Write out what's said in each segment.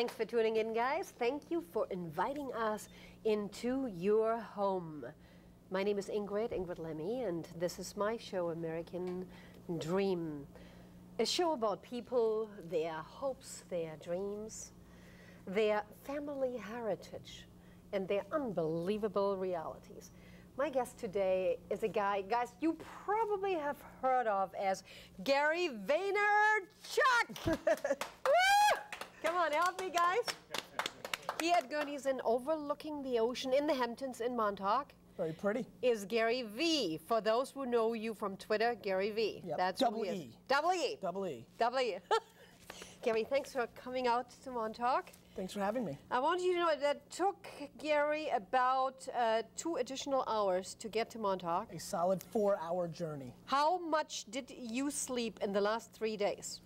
Thanks for tuning in, guys. Thank you for inviting us into your home. My name is Ingrid Lemmy, and this is my show, American Dream. A show about people, their hopes, their dreams, their family heritage, and their unbelievable realities. My guest today is a guy, guys, you probably have heard of as Gary Vaynerchuk. Come on, help me, guys. He at Gurney's and overlooking the ocean in the Hamptons in Montauk. Very pretty. Is Gary Vee. For those who know you from Twitter, Gary Vee. Yep. That's Double who he E. is. Double E. Double E. Double E. Gary, thanks for coming out to Montauk. Thanks for having me. I want you to know that took Gary about 2 additional hours to get to Montauk. A solid 4-hour journey. How much did you sleep in the last 3 days?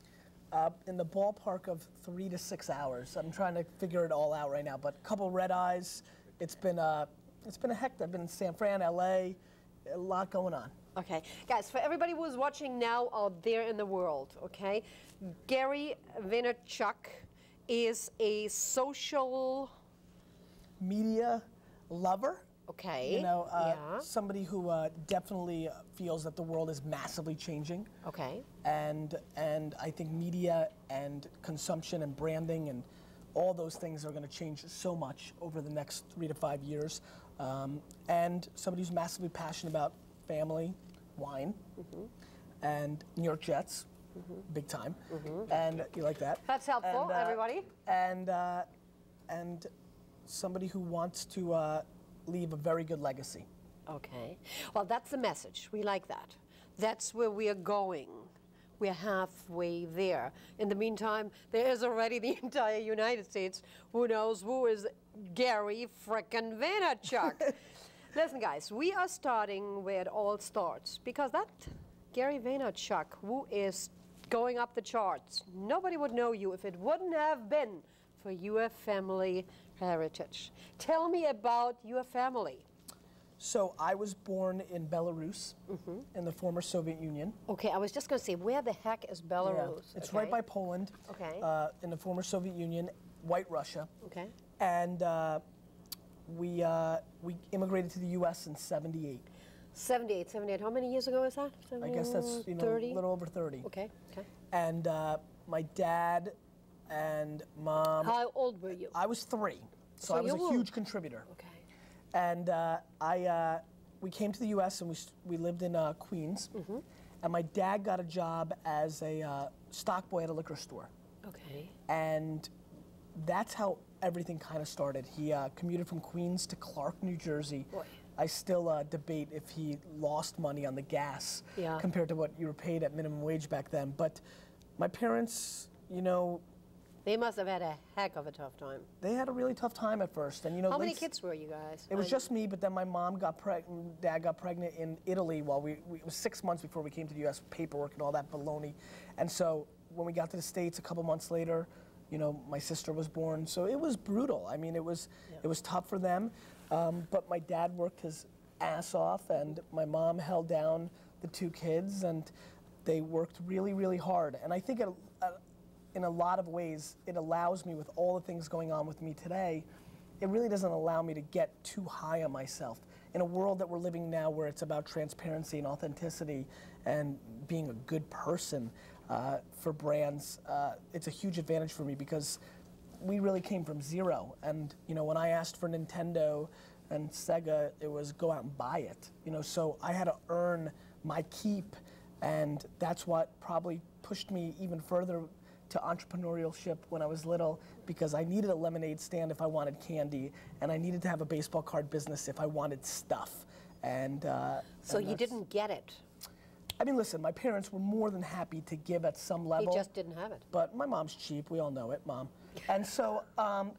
In the ballpark of 3 to 6 hours. I'm trying to figure it all out right now, but a couple red eyes. It's been a heck. I've been in San Fran, LA, a lot going on. Okay, guys, for everybody who's watching now out there in the world, okay, Gary Vaynerchuk is a social media lover. Okay. You know, yeah. Somebody who definitely feels that the world is massively changing. Okay. And I think media and consumption and branding and all those things are going to change so much over the next 3 to 5 years. And somebody who's massively passionate about family, wine, and New York Jets, big time. And you like that? That's helpful, and, everybody. And somebody who wants to leave a very good legacy. Okay. Well, that's the message. We like that. That's where we are going. We're halfway there. In the meantime, there is already the entire United States who knows who is Gary frickin' Vaynerchuk. Listen, guys, we are starting where it all starts, because that Gary Vaynerchuk, who is going up the charts, nobody would know you if it wouldn't have been for your family heritage. Tell me about your family. So I was born in Belarus, in the former Soviet Union. Okay, I was just going to say, where the heck is Belarus? Yeah, it's right by Poland, in the former Soviet Union, White Russia. Okay. And we immigrated to the U.S. in '78. 78. How many years ago is that? I guess that's 30? a little over 30. Okay. And my dad and mom. How old were you? I was 3, so I was a huge contributor. Okay. And we came to the U.S. and we lived in Queens. And my dad got a job as a stock boy at a liquor store. Okay. And that's how everything kind of started. He commuted from Queens to Clark, New Jersey. Boy. I still debate if he lost money on the gas compared to what you were paid at minimum wage back then. But my parents, you know, they must have had a heck of a tough time. They had a really tough time at first. And you know, how many kids were you guys? It was just me, but then my mom got pregnant, Dad got pregnant in Italy while it was 6 months before we came to the U.S. Paperwork and all that baloney. And so when we got to the States a couple months later, you know, my sister was born. So it was brutal. I mean, it was tough for them. But my dad worked his ass off, and my mom held down the 2 kids, and they worked really, really hard. And I think in a lot of ways, it allows me, with all the things going on with me today, it really doesn't allow me to get too high on myself. In a world that we're living now where it's about transparency and authenticity and being a good person for brands, it's a huge advantage for me because we really came from zero. And you know, when I asked for Nintendo and Sega, it was go out and buy it. You know, so I had to earn my keep, and that's what probably pushed me even further to entrepreneurship when I was little, because I needed a lemonade stand if I wanted candy, and I needed to have a baseball card business if I wanted stuff. And so you didn't get it. I mean, listen, my parents were more than happy to give at some level. You just didn't have it. But my mom's cheap. We all know it, Mom. And so,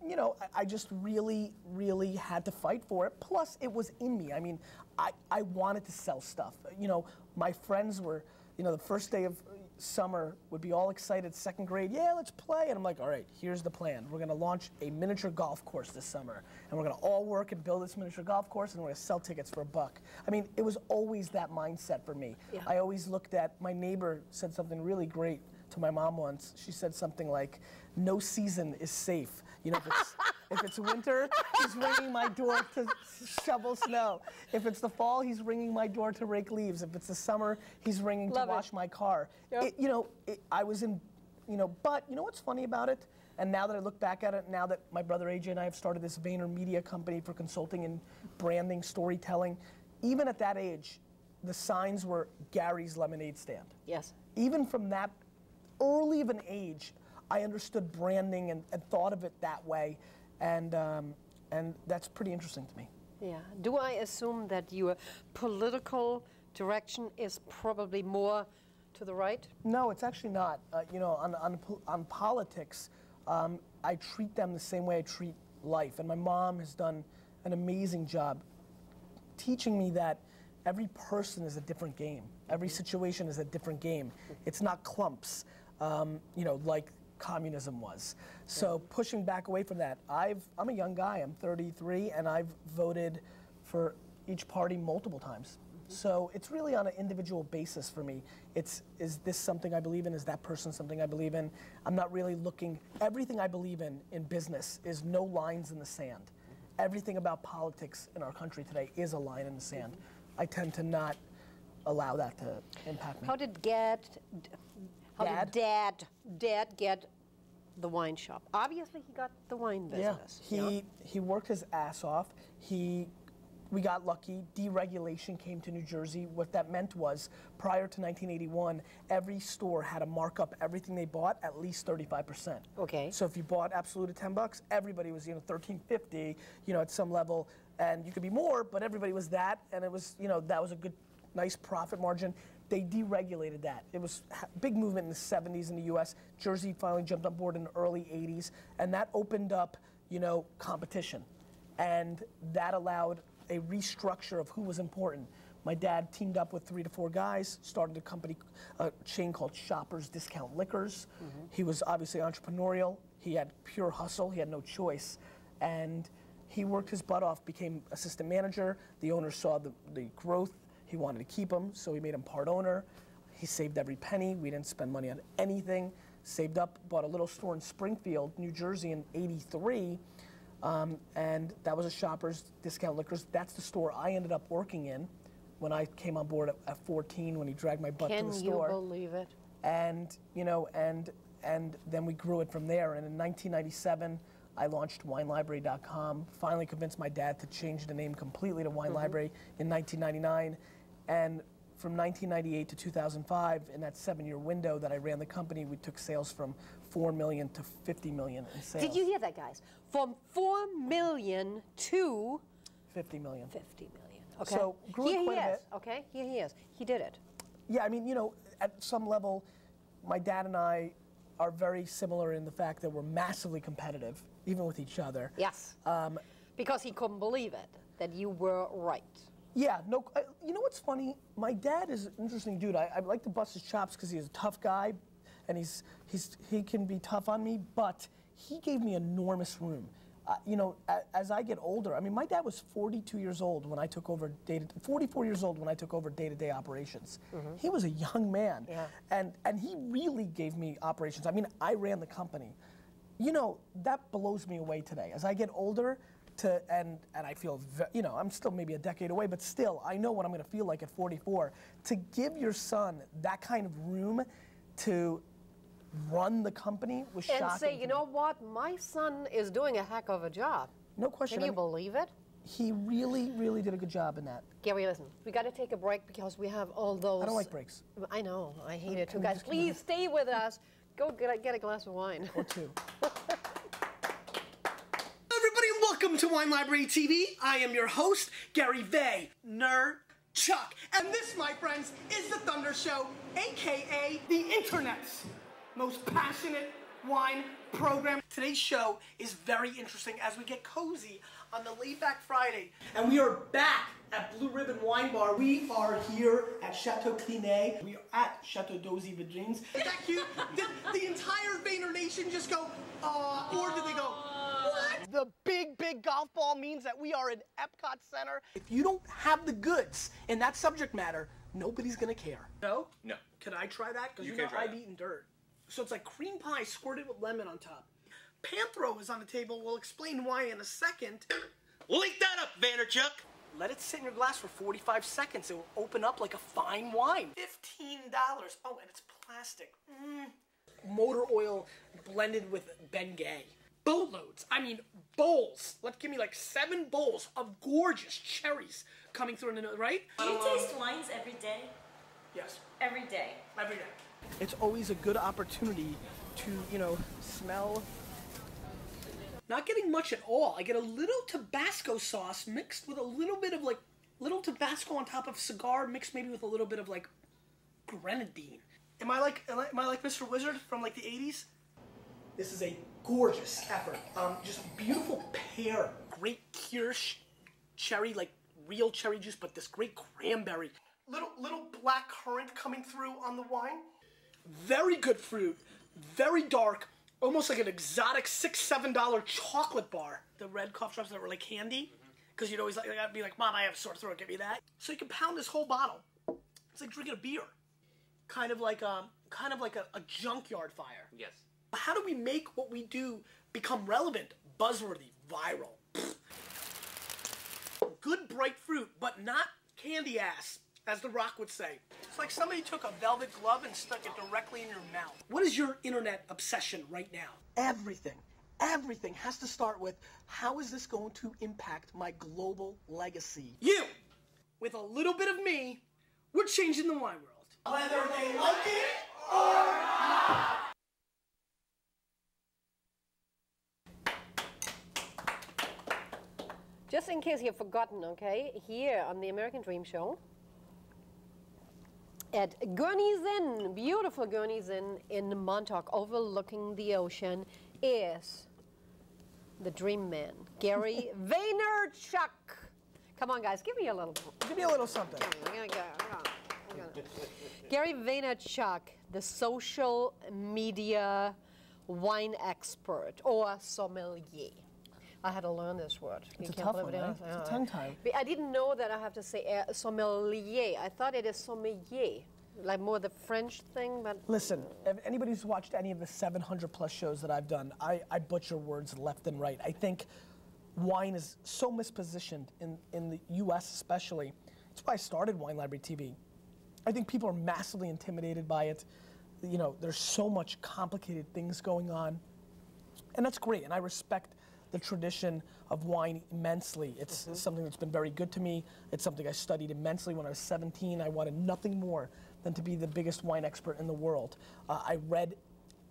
you know, I just really, really had to fight for it. Plus, it was in me. I mean, I wanted to sell stuff. You know, my friends were, you know, the first day of summer would be all excited, 2nd grade, yeah, let's play. And I'm like, all right, here's the plan. We're going to launch a miniature golf course this summer. And we're going to all work and build this miniature golf course, and we're going to sell tickets for $1. I mean, it was always that mindset for me. Yeah. I always looked at, my neighbor said something really great to my mom once. She said something like, no season is safe You know, if it's winter, he's ringing my door to shovel snow. If it's the fall, he's ringing my door to rake leaves. If it's the summer, he's ringing to wash my car. Yep. I was in, but you know what's funny about it? And now that I look back at it, now that my brother AJ and I have started this Vayner Media company for consulting and branding, storytelling, even at that age, the signs were Gary's Lemonade Stand. Yes. Even from that early of an age, I understood branding and thought of it that way, and that's pretty interesting to me. Yeah. Do I assume that your political direction is probably more to the right? No, it's actually not. On politics, I treat them the same way I treat life, and my mom has done an amazing job teaching me that every person is a different game. Every situation is a different game. It's not clumps, like communism was. So pushing back away from that, I'm a young guy, I'm 33, and I've voted for each party multiple times. So it's really on an individual basis for me. Is this something I believe in? Is that person something I believe in? I'm not really looking, everything I believe in business is no lines in the sand. Everything about politics in our country today is a line in the sand. I tend to not allow that to impact me. How did Dad get the wine shop? Obviously, he got the wine business. Yeah, he worked his ass off. We got lucky. Deregulation came to New Jersey. What that meant was, prior to 1981, every store had to mark up everything they bought at least 35%. Okay. So if you bought Absolute at $10, everybody was $13.50, at some level, and you could be more, but everybody was that, and it was, that was a good, nice profit margin. They deregulated that. It was a big movement in the 70s in the US. Jersey finally jumped on board in the early 80s, and that opened up, competition. And that allowed a restructure of who was important. My dad teamed up with 3 to 4 guys, started a chain called Shoppers Discount Liquors. He was obviously entrepreneurial. He had pure hustle. He had no choice. And he worked his butt off, became assistant manager. The owner saw the growth. He wanted to keep him, so he made him part owner. He saved every penny. We didn't spend money on anything. Saved up, bought a little store in Springfield, New Jersey in '83. And that was a Shoppers Discount Liquors. That's the store I ended up working in when I came on board at 14, when he dragged my butt to the store. Can you believe it? And, and then we grew it from there. And in 1997, I launched WineLibrary.com, finally convinced my dad to change the name completely to Wine Library in 1999. And from 1998 to 2005, in that 7-year window that I ran the company, we took sales from 4 million to 50 million in sales. Did you hear that, guys? From 4 million to 50 million. 50 million. Okay. So grew it quite a bit. Okay, here he is. He did it. Yeah, I mean, at some level, my dad and I are very similar in the fact that we're massively competitive, even with each other. Yes. Because he couldn't believe it, that you were right. Yeah, no, you know what's funny? My dad is an interesting dude. I like to bust his chops because he's a tough guy, and he can be tough on me, but he gave me enormous room. As I get older, I mean, my dad was 42 years old when I took over 44 years old when I took over day-to-day operations. He was a young man, and he really gave me operations. I mean, I ran the company. That blows me away today. As I get older, and I feel, I'm still maybe a decade away, but still, I know what I'm going to feel like at 44. To give your son that kind of room to run the company was shocking. And say, you know what, my son is doing a heck of a job. No question. Can you believe it? He really, really did a good job in that. Gary, listen, we got to take a break because we have all those. I don't like breaks. I know, I hate it too, guys. Please stay with us. Go get a glass of wine. Or 2. Welcome to Wine Library TV. I am your host, Gary Vaynerchuk. And this, my friends, is the Thunder Show, aka the internet's most passionate wine program. Today's show is very interesting as we get cozy on the Laid Back Friday. And we are back at Blue Ribbon Wine Bar. We are here at Chateau Clinet. We are at Chateau Dozy Vidrines. Is that cute? Did the entire Vayner Nation just go, or did they go, what? The big golf ball means that we are in Epcot Center. If you don't have the goods in that subject matter, nobody's gonna care. No? No. Can I try that? Because I've eaten dirt. So it's like cream pie squirted with lemon on top. Panthro is on the table. We'll explain why in a second. Link that up, Vaynerchuk. Let it sit in your glass for 45 seconds. It will open up like a fine wine. $15. Oh, and it's plastic. Motor oil blended with Bengay. Boatloads. I mean, bowls. Let's give me like 7 bowls of gorgeous cherries coming through, right? Do you taste wines every day? Yes. Every day. Every day. It's always a good opportunity to, you know, smell. Not getting much at all. I get a little Tabasco sauce mixed with a little bit of like, little Tabasco on top of cigar mixed maybe with a little bit of like grenadine. Am I like Mr. Wizard from like the 80s? This is a gorgeous effort. Just beautiful pear. Great kirsch, cherry, like real cherry juice, but this great cranberry. Little black currant coming through on the wine. Very good fruit, very dark, almost like an exotic $6, $7 chocolate bar. The red cough drops that were like candy, because you'd always be like, Mom, I have a sore throat, give me that. So you can pound this whole bottle. It's like drinking a beer. Kind of like a junkyard fire. Yes. How do we make what we do become relevant, buzzworthy, viral? Good bright fruit, but not candy ass, as The Rock would say. It's like somebody took a velvet glove and stuck it directly in your mouth. What is your internet obsession right now? Everything has to start with, how is this going to impact my global legacy? You, with a little bit of me, we're changing the wine world. Whether they like it or not. Just in case you've forgotten, okay, here on the American Dream Show, at Gurney's Inn, beautiful Gurney's Inn in Montauk, overlooking the ocean, is the Dream Man, Gary Vaynerchuk. Come on, guys, give me a little. Give me a little something. Gary Vaynerchuk, the social media wine expert or sommelier. I had to learn this word. It's a tough one, right? It's a tongue tie. I didn't know that I have to say sommelier. I thought it is sommelier, like more the French thing, but... Listen, if anybody who's watched any of the 700 plus shows that I've done, I butcher words left and right. I think wine is so mispositioned in the US especially. That's why I started Wine Library TV. I think people are massively intimidated by it. You know, there's so much complicated things going on. And that's great, and I respect the tradition of wine immensely. It's something that's been very good to me. It's something I studied immensely when I was 17. I wanted nothing more than to be the biggest wine expert in the world. I read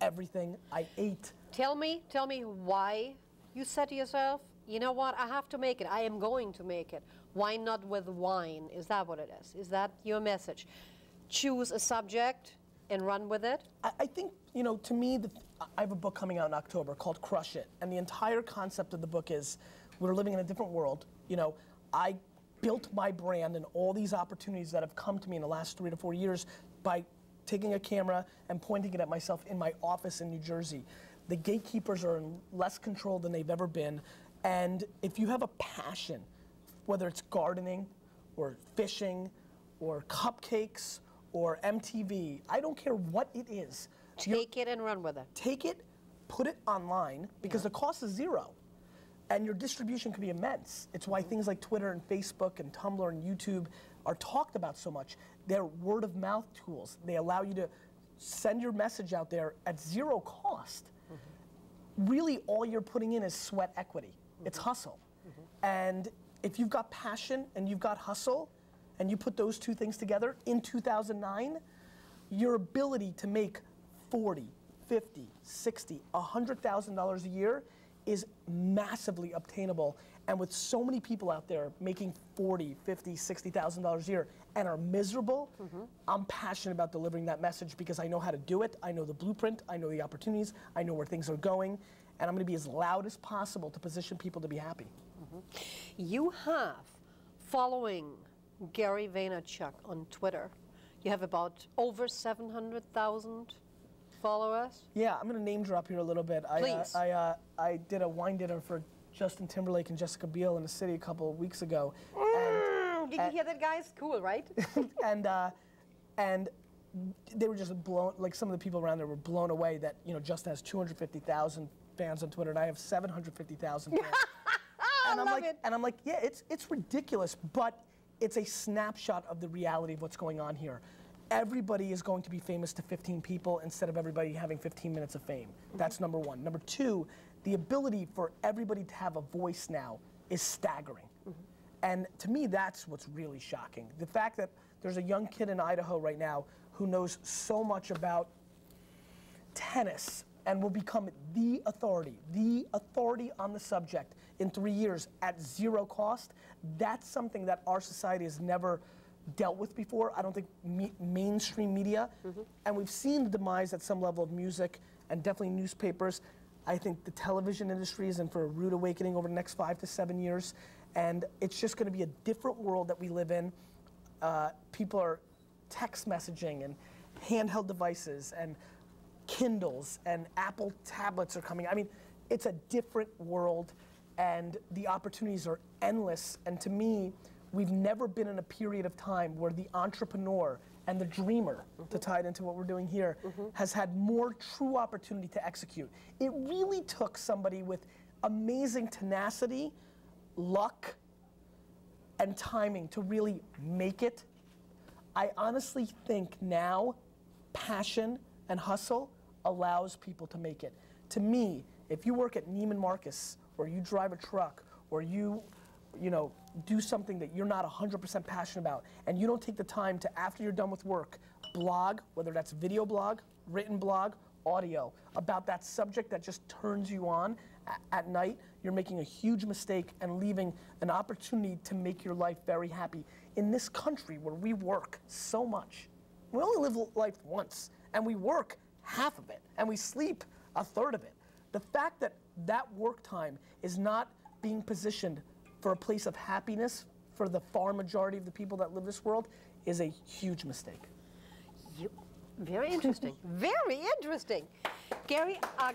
everything. I ate. Tell me why you said to yourself, you know what, I have to make it. I am going to make it. Why not with wine? Is that what it is? Is that your message? Choose a subject and run with it? I think, you know, to me, I have a book coming out in October called Crush It. And the entire concept of the book is we're living in a different world. You know, I built my brand and all these opportunities that have come to me in the last 3 to 4 years by taking a camera and pointing it at myself in my office in New Jersey. The gatekeepers are in less control than they've ever been. And if you have a passion, whether it's gardening or fishing or cupcakes or MTV, I don't care what it is. Take it and run with it. Take it, put it online, because the cost is zero. And your distribution can be immense. It's why things like Twitter and Facebook and Tumblr and YouTube are talked about so much. They're word of mouth tools. They allow you to send your message out there at zero cost. Really, all you're putting in is sweat equity. It's hustle. And if you've got passion and you've got hustle, and you put those two things together in 2009, your ability to make 40, 50, 60, $100,000 a year is massively obtainable. And with so many people out there making 40, 50, $60,000 a year and are miserable, I'm passionate about delivering that message because I know how to do it. I know the blueprint, I know the opportunities, I know where things are going, and I'm gonna be as loud as possible to position people to be happy. You have, following Gary Vaynerchuk on Twitter, you have about over 700,000 followers. Yeah, I'm gonna name drop here a little bit. Please. I did a wine dinner for Justin Timberlake and Jessica Biel in the city a couple of weeks ago. Did you hear that, guys? Cool, right? and they were just blown, like some of the people around there were blown away that, you know, Justin has 250,000 fans on Twitter, and I have 750,000 fans. And love it. And I'm like, yeah, it's ridiculous, but it's a snapshot of the reality of what's going on here. Everybody is going to be famous to 15 people instead of everybody having 15 minutes of fame. That's number one. Number two, the ability for everybody to have a voice now is staggering. And to me, that's what's really shocking. The fact that there's a young kid in Idaho right now who knows so much about tennis and will become the authority on the subject in 3 years at zero cost, that's something that our society has never dealt with before. I don't think mainstream media, and we've seen the demise at some level of music and definitely newspapers. I think the television industry is in for a rude awakening over the next 5 to 7 years, and it's just going to be a different world that we live in. People are text messaging and handheld devices and Kindles and Apple tablets are coming. I mean, it's a different world, and the opportunities are endless. And to me, we've never been in a period of time where the entrepreneur and the dreamer, to tie it into what we're doing here, has had more true opportunity to execute. It really took somebody with amazing tenacity, luck, and timing to really make it. I honestly think now passion and hustle allows people to make it. To me, if you work at Neiman Marcus, or you drive a truck, or you do something that you're not 100% passionate about, and you don't take the time to, after you're done with work, blog, whether that's video blog, written blog, audio, about that subject that just turns you on at night, you're making a huge mistake and leaving an opportunity to make your life very happy. In this country where we work so much, we only live life once, and we work half of it, and we sleep a third of it. The fact that that work time is not being positioned for a place of happiness for the far majority of the people that live this world is a huge mistake. Very interesting. Very interesting. Gary, I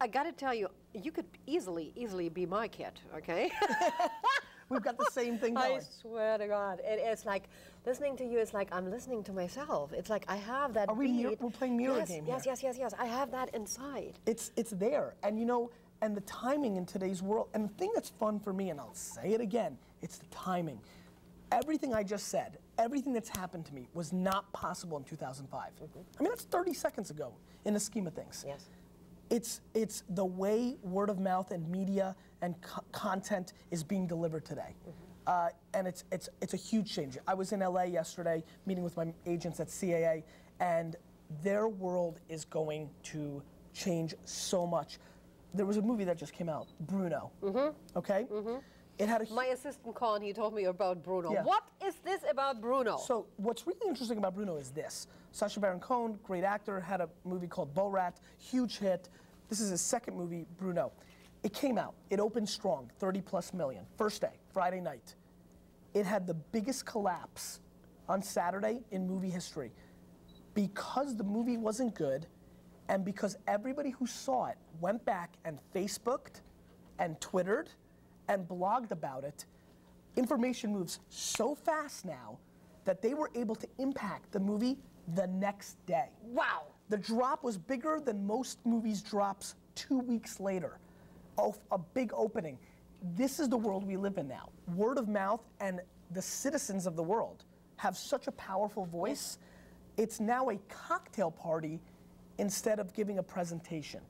got to tell you, you could easily be my kid, okay? We've got the same thing going. I swear to God. It's like, listening to you is like I'm listening to myself. It's like I have that beat. We're playing mirror game here. Yes. I have that inside. It's there. And and the timing in today's world, and the thing that's fun for me, and I'll say it again, it's the timing. Everything I just said, everything that's happened to me was not possible in 2005. I mean, that's 30 seconds ago in the scheme of things. Yes. It's the way word of mouth and media and content is being delivered today. And it's a huge change. I was in LA yesterday meeting with my agents at CAA, and their world is going to change so much. There was a movie that just came out, Bruno, okay? It had My assistant Colin, he told me about Bruno. Yeah. What is this about Bruno? So what's really interesting about Bruno is this. Sacha Baron Cohen, great actor, had a movie called Borat, huge hit. This is his second movie, Bruno. It came out, it opened strong, 30+ million, first day, Friday night. It had the biggest collapse on Saturday in movie history because the movie wasn't good and because everybody who saw it went back and Facebooked and Twittered and blogged about it. Information moves so fast now that they were able to impact the movie the next day. Wow. The drop was bigger than most movies' drops 2 weeks later. A big opening. This is the world we live in now. Word of mouth and the citizens of the world have such a powerful voice. It's now a cocktail party instead of giving a presentation.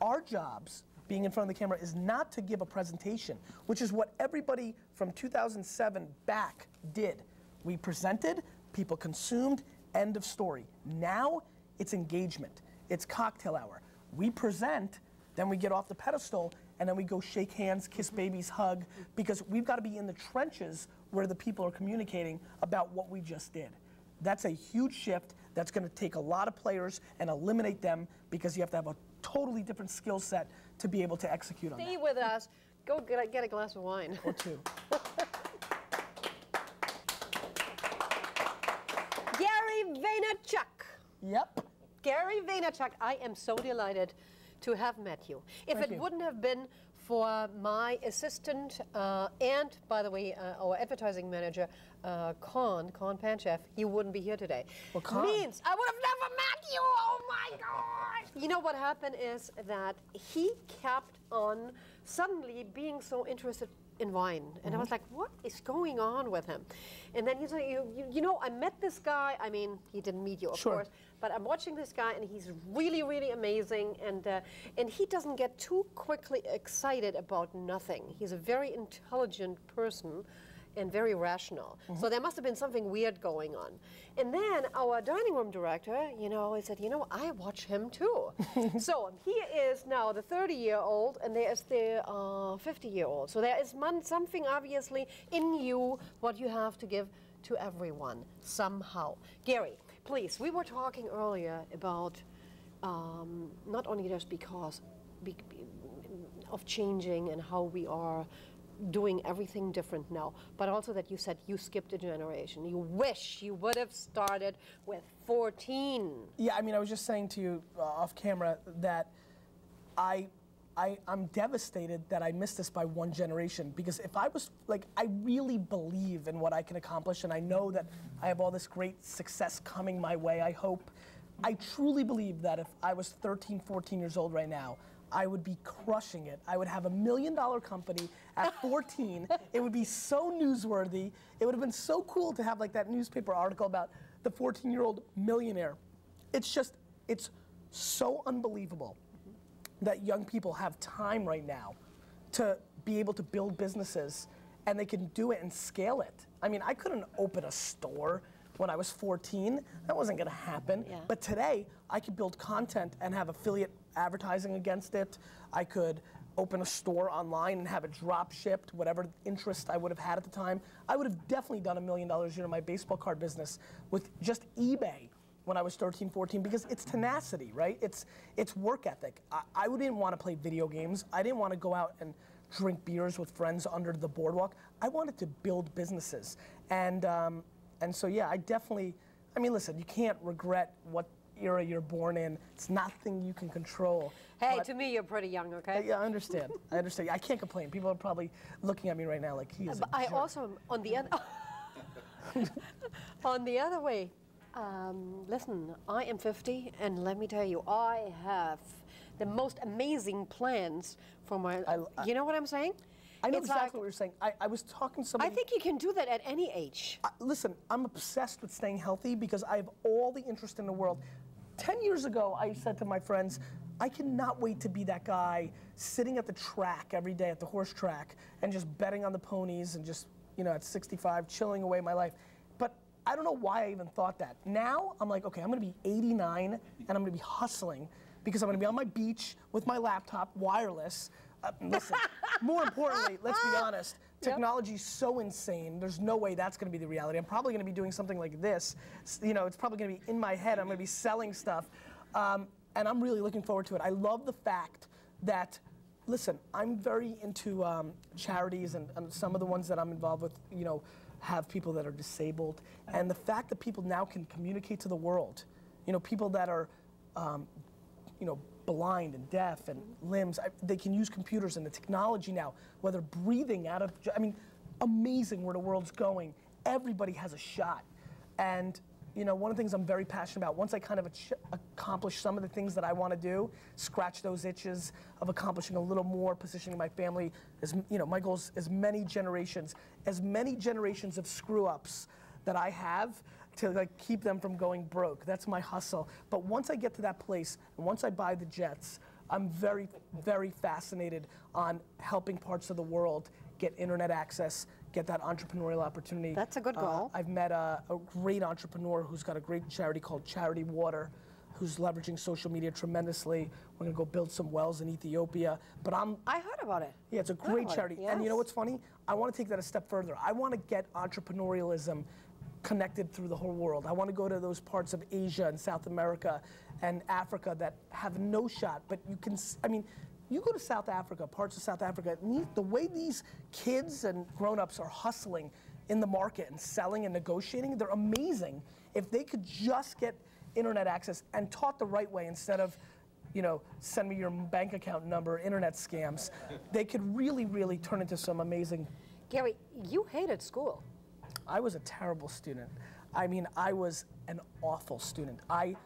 Our jobs, being in front of the camera, is not to give a presentation, which is what everybody from 2007 back did. We presented, people consumed, end of story. Now, it's engagement. It's cocktail hour. We present, then we get off the pedestal, and then we go shake hands, kiss babies, hug, because we've got to be in the trenches where the people are communicating about what we just did. That's a huge shift. That's going to take a lot of players and eliminate them because you have to have a totally different skill set to be able to execute on that. Stay with us. Go get a glass of wine. Or two. Gary Vaynerchuk. Yep. Gary Vaynerchuk, I am so delighted to have met you. If Thank it you. wouldn't have been for my assistant and, by the way, our advertising manager, Con Panchev, he wouldn't be here today. Well, Con. Means I would have never met you. Oh my God! You know what happened is that he kept on suddenly being so interested in wine, and I was like, what is going on with him? And then he's like, you know, I met this guy. I mean, he didn't meet you, of course, but I'm watching this guy, and he's really, really amazing, and he doesn't get too quickly excited about nothing. He's a very intelligent person and very rational. So there must have been something weird going on. And then our dining room director, you know, he said, you know, I watch him too. So he is now the 30-year-old, and there is the 50-year-old. So there is something obviously in you what you have to give to everyone somehow. Gary, please, we were talking earlier about not only just because of changing and how we are doing everything different now, but also that you said you skipped a generation. You wish you would have started with 14. Yeah, I mean, I was just saying to you off camera that I'm devastated that I missed this by one generation, because if I was, like, I really believe in what I can accomplish, and I know that I have all this great success coming my way, I hope. I truly believe that if I was 13, 14 years old right now, I would be crushing it. I would have $1 million company at 14. It would be so newsworthy. It would have been so cool to have like that newspaper article about the 14-year-old millionaire. It's just, it's so unbelievable that young people have time right now to be able to build businesses, and they can do it and scale it. I mean, I couldn't open a store when I was 14. That wasn't gonna happen. Yeah. But today, I could build content and have affiliate advertising against it. I could open a store online and have it drop shipped, whatever interest I would have had at the time. I would have definitely done $1 million a year in my baseball card business with just eBay when I was 13, 14, because it's tenacity, right? It's work ethic. I didn't want to play video games. I didn't want to go out and drink beers with friends under the boardwalk. I wanted to build businesses. And so, yeah, I definitely, I mean, listen, you can't regret what era you're born in. It's nothing you can control. Hey, to me, you're pretty young, okay? Yeah, I understand. I understand. I can't complain. People are probably looking at me right now like he is a I jerk. also, on the other, on the other way, listen, I am 50, and let me tell you, I have the most amazing plans for my, you know what I'm saying? I know It's exactly like, what you're saying. I was talking to somebody. I think you can do that at any age. Listen, I'm obsessed with staying healthy because I have all the interest in the world. 10 years ago, I said to my friends, I cannot wait to be that guy sitting at the track every day, at the horse track, and just betting on the ponies and just, you know, at 65, chilling away my life. But I don't know why I even thought that. Now, I'm like, okay, I'm gonna be 89, and I'm gonna be hustling because I'm gonna be on my beach with my laptop, wireless. Listen, more importantly, let's be honest, technology's so insane, there's no way that's gonna be the reality. I'm probably gonna be doing something like this. You know, it's probably gonna be in my head, I'm gonna be selling stuff. And I'm really looking forward to it. I love the fact that, listen, I'm very into charities, and some of the ones that I'm involved with, you know, have people that are disabled. And the fact that people now can communicate to the world, you know, people that are, you know, blind and deaf and limbs, they can use computers and the technology now, whether breathing out of, I mean, amazing where the world's going. Everybody has a shot. And, you know, one of the things I'm very passionate about, once I kind of accomplish some of the things that I want to do, scratch those itches of accomplishing a little more, positioning my family, as, you know, my goal is as many generations of screw-ups that I have, to like keep them from going broke. That's my hustle. But once I get to that place, and once I buy the jets, I'm very, very fascinated on helping parts of the world get internet access, get that entrepreneurial opportunity. That's a good goal. I've met a great entrepreneur who's got a great charity called Charity Water, who's leveraging social media tremendously. We're gonna go build some wells in Ethiopia. But I heard about it. Yeah, it's a great charity. Yes. And you know what's funny? I wanna take that a step further. I wanna get entrepreneurialism connected through the whole world. I want to go to those parts of Asia and South America and Africa that have no shot, but you can, I mean, you go to South Africa, parts of South Africa, the way these kids and grown-ups are hustling in the market and selling and negotiating, they're amazing. If they could just get internet access and taught the right way instead of you know, send me your bank account number, internet scams. They could really, really turn into some amazing. Gary, you hated school. I was a terrible student. I mean, I was an awful student. I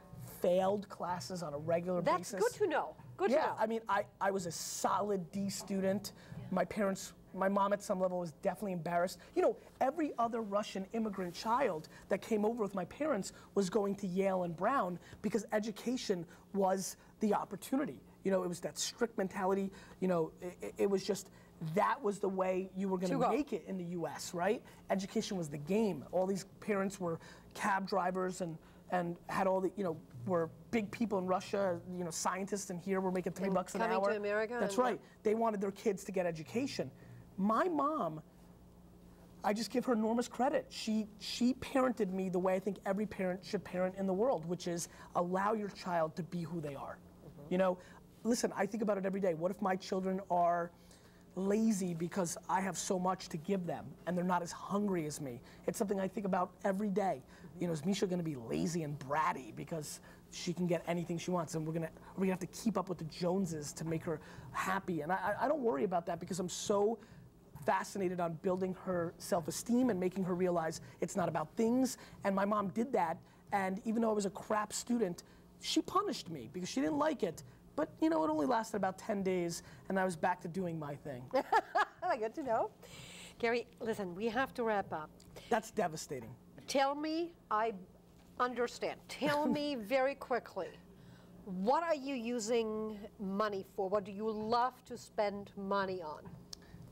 failed classes on a regular basis. That's good to know. Good to know. Yeah, I mean, I was a solid D student. My mom at some level was definitely embarrassed. You know, every other Russian immigrant child that came over with my parents was going to Yale and Brown because education was the opportunity. You know, it was that strict mentality. You know, it was just, that was the way you were going to make it in the US, right? Education was the game. All these parents were cab drivers and had all the, you know, were big people in Russia, you know, scientists, and here we're making $3 an hour. Coming to America. That's right. They wanted their kids to get education. My mom, I just give her enormous credit. She parented me the way I think every parent should parent in the world, which is allow your child to be who they are. You know, listen, I think about it every day. What if my children are lazy because I have so much to give them and they're not as hungry as me? It's something I think about every day. You know, is Misha going to be lazy and bratty because she can get anything she wants, and we're gonna have to keep up with the Joneses to make her happy? And I don't worry about that because I'm so fascinated on building her self-esteem and making her realize it's not about things. And my mom did that, and even though I was a crap student, she punished me because she didn't like it. But you know, it only lasted about 10 days, and I was back to doing my thing. Good to know. Gary, listen, we have to wrap up. That's devastating. Tell me, I understand. Tell me very quickly, what are you using money for? What do you love to spend money on?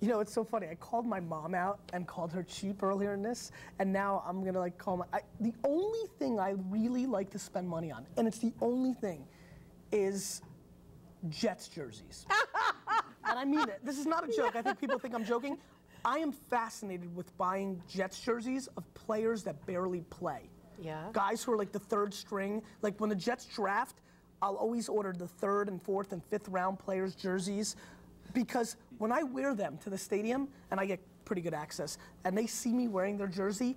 You know, it's so funny. I called my mom out and called her cheap earlier in this, and now I'm gonna like call the only thing I really like to spend money on, and it's the only thing, is Jets jerseys. And I mean it. This is not a joke. I think people think I'm joking. I am fascinated with buying Jets jerseys of players that barely play. Yeah. Guys who are like the third string. Like when the Jets draft, I'll always order the 3rd and 4th and 5th round players' jerseys, because when I wear them to the stadium, and I get pretty good access, and they see me wearing their jersey,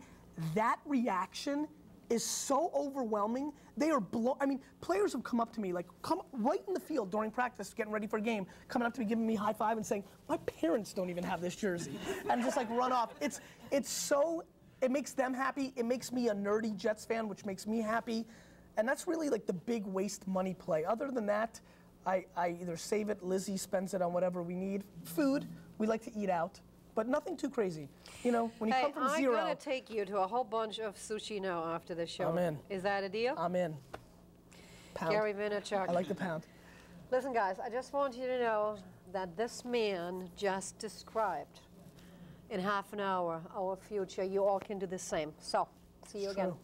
that reaction is so overwhelming. They are I mean, players have come up to me, like, come right in the field during practice, getting ready for a game, coming up to me, giving me a high five and saying, my parents don't even have this jersey, and just like run off. It's so, it makes them happy. It makes me a nerdy Jets fan, which makes me happy. And that's really like the big waste money play. Other than that, I either save it, Lizzie spends it on whatever we need. Food, we like to eat out, but nothing too crazy. You know, when you come from zero. I'm gonna take you to a whole bunch of sushi now after the show. I'm in. Is that a deal? I'm in. Pound. Gary Vaynerchuk. I like the pound. Listen, guys, I just want you to know that this man just described in half an hour our future. You all can do the same. So, see you again. True.